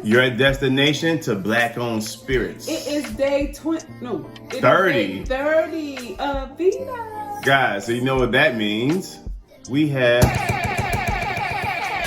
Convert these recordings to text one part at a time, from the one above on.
Your destination to black-owned spirits. It is day 20. No, it 30. Is day 30 of Veda. Guys, so you know what that means. We have. I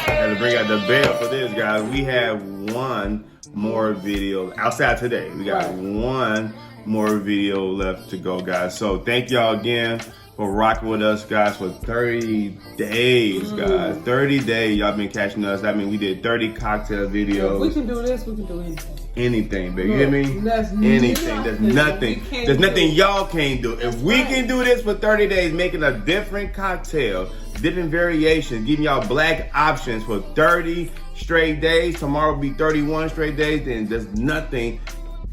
had to bring out the bell for this, guys. We have one more video outside today. We got one more video left to go, guys. So thank y'all again for rocking with us, guys, for 30 days, guys. 30 days y'all been catching us. I mean, we did 30 cocktail videos. If we can do this, we can do anything. Anything, baby. You hear me? That's anything. There's nothing. There's nothing y'all can't do. If we can do this for 30 days, making a different cocktail, different variations, giving y'all black options for 30 straight days, tomorrow will be 31 straight days, then there's nothing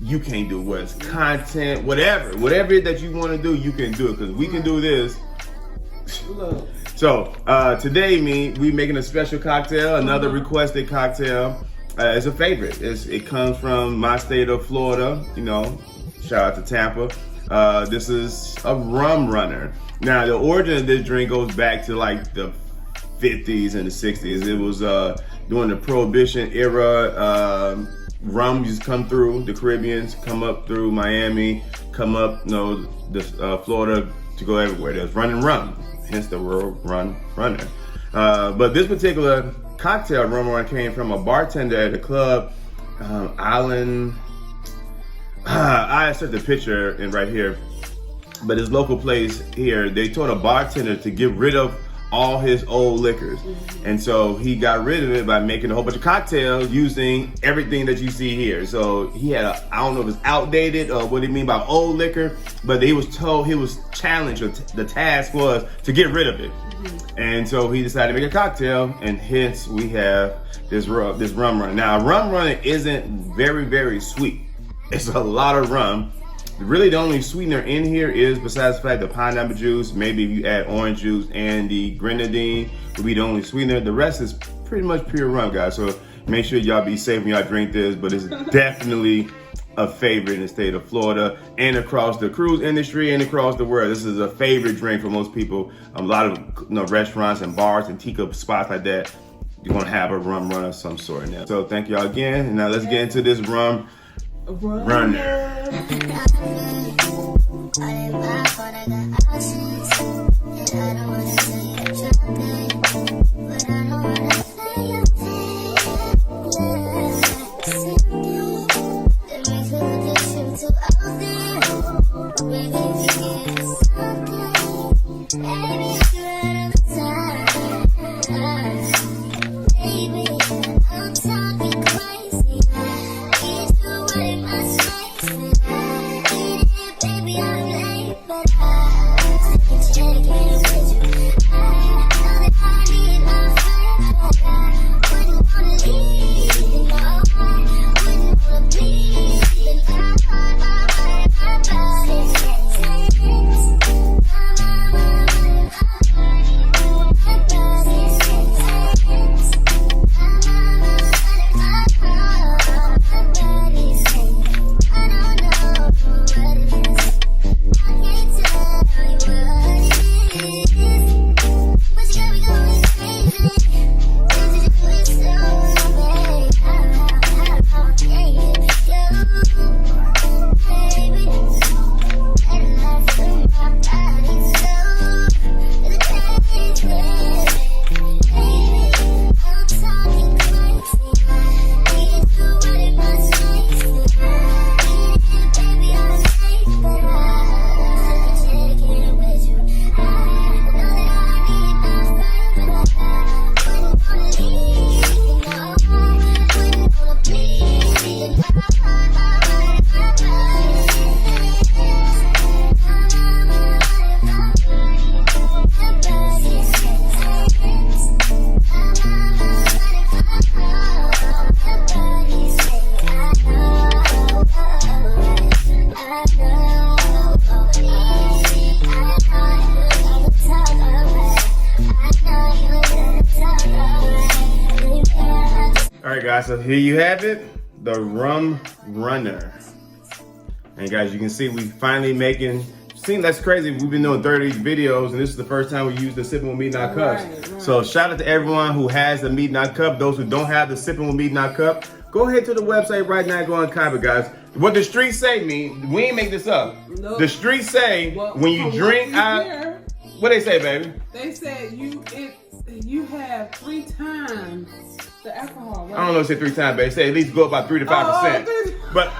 you can't do. Whether it's content, whatever it is that you want to do, you can do it, because we can do this. Look. So today, we making a special cocktail, another requested cocktail. It's a favorite. It comes from my state of Florida. You know, shout out to Tampa. This is a rum runner. Now, the origin of this drink goes back to like the 50s and the 60s. It was during the Prohibition era. Rum used to come through the Caribbeans, come up through Miami, come up, Florida to go everywhere. There's running rum, hence the word run runner. But this particular cocktail rum run came from a bartender at a club, Island. I insert the picture in right here. But this local place here, they told a bartender to get rid of all his old liquors. And so he got rid of it by making a whole bunch of cocktails using everything that you see here. So he had I don't know if it's outdated or what he mean by old liquor, but he was challenged, or the task was to get rid of it. And so he decided to make a cocktail, and hence we have this rum run. Now, a rum run isn't very, very sweet. It's a lot of rum. Really, the only sweetener in here is, besides the fact the pineapple juice, maybe if you add orange juice and the grenadine would be the only sweetener. The rest is pretty much pure rum, guys. So make sure y'all be safe when y'all drink this, but it's definitely a favorite in the state of Florida and across the cruise industry and across the world. This is a favorite drink for most people. A lot of restaurants and bars and teacup spots like that, you're gonna have a rum run of some sort in there. So thank y'all again, and now let's get into this rum runner. Guys, so here you have it, the rum runner. And guys, you can see we finally that's crazy. We've been doing 30 videos, and this is the first time we used the Sippin with Mete cups. Right. So shout out to everyone who has the Mete cup. Those who don't have the Sippin with Mete cup, Go ahead to the website right now and go and copy, guys. What the streets say, we ain't make this up. Nope. The streets say when you drink out. What they say, baby? They said you have 3 times the alcohol, right? I don't know if they say 3 times, but they say at least go about 3 to 5%. But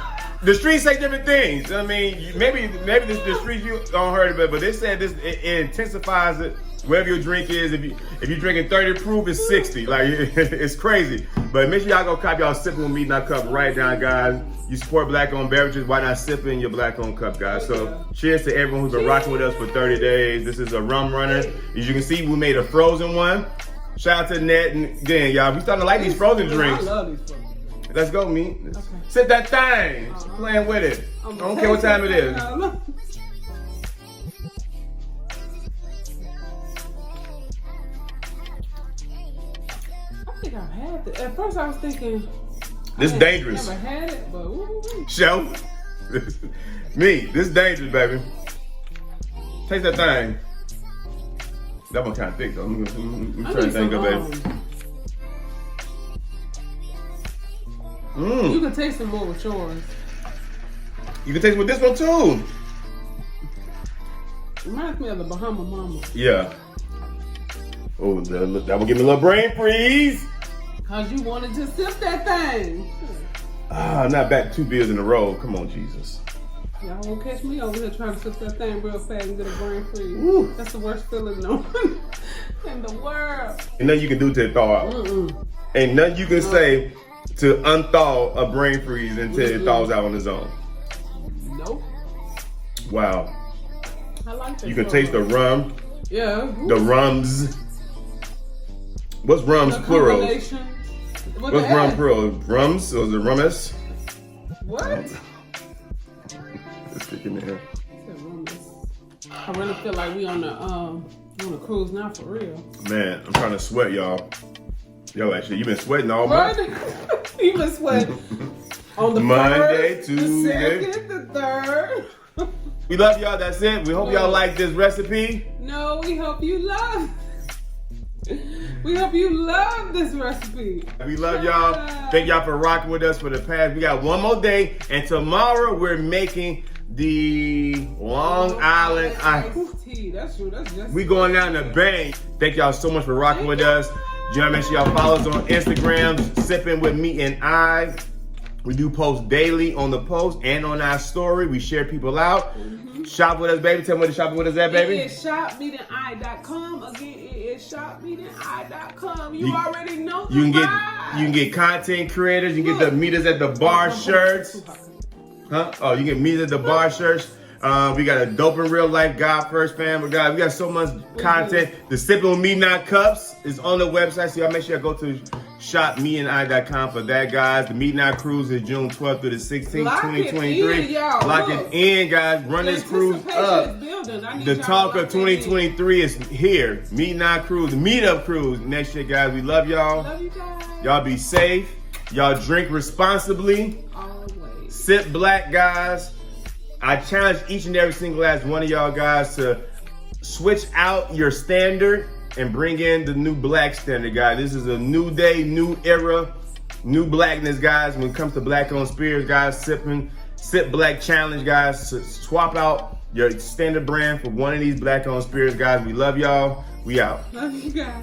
the streets say different things. I mean, maybe the streets you don't heard of it, but they said this it intensifies it. Wherever your drink is, if you're drinking 30 proof, it's 60. Like it's crazy. But make sure y'all go copy y'all Sippin with Mete and Cup right now, guys. You support black-owned beverages. Why not sip in your black-owned cup, guys? So cheers to everyone who's been rocking with us for 30 days. This is a rum runner. As you can see, we made a frozen one. Shout out to Ned. And again, y'all, we starting to like these frozen drinks. I love these frozen drinks. Let's go, Mete. Okay. Sip that thing. Playing with it. I don't care what time it is. I think I've had it. At first I was thinking this is dangerous. Never had it, but Show. Me, this is dangerous, baby. Taste that thing. That one kind of thick though. Let me turn that thing up, baby. You can taste it more with yours. You can taste with this one too. Reminds me of the Bahama Mama. Yeah. Oh, that will give me a little brain freeze. Cause you wanted to sip that thing. Ah, not back 2 beers in a row. Come on, Jesus. Y'all won't catch me over here trying to sip that thing real fast and get a brain freeze. Woo. That's the worst feeling known in the world. Ain't nothing you can do to thaw out. Ain't nothing you can say to unthaw a brain freeze until it thaws out on its own. Nope. Wow. I like that. You can taste the rum. Yeah. The rums. What's rums plural? What's rum plural? Rums or the rummes? What? It's sticking there. I really feel like we on a cruise now for real. Man, I'm trying to sweat, y'all. Yo, actually, you've been sweating all month. You've been sweating on the Monday, first, Tuesday, the second, the third. We love y'all. That's it. We hope y'all like this recipe. No, we hope you love. We hope you love this recipe. We love y'all. Thank y'all for rocking with us for the past. We got one more day, and tomorrow we're making the Long Island iced tea. That's true. That's just. We going down the bang. Thank y'all so much for rocking with us. Make sure y'all follow us on Instagram, Sippin with Mete and I. We do post daily on the post and on our story. We share people out. Shop with us, baby. Tell me where to shop with us at, baby. It is shopmeteandi.com. Again, it is shopmeteandi.com. You already know. You can get content creators. You can get the Meet Us at the Bar shirts. Huh? Oh, you get Meet Us at the Bar shirts. We got a dope in real life God First family. God, we got so much content. The Sippin with Mete and cups is on the website, so y'all make sure y'all go to shopmeteandi.com for that, guys. The Mete and cruise is June 12th through the 16th, 2023. Lock it in, guys. Run this cruise up. The talk of 2023 is here. Mete and cruise, meetup cruise next year, guys. We love y'all. Love you guys. Y'all be safe. Y'all drink responsibly. Always. Sip black, guys. I challenge each and every single last one of y'all guys to switch out your standard and bring in the new black standard, guys. This is a new day, new era, new blackness, guys. When it comes to black-owned spirits, guys, Sip Black Challenge, guys. Swap out your standard brand for one of these black-owned spirits, guys. We love y'all. We out. Love you guys.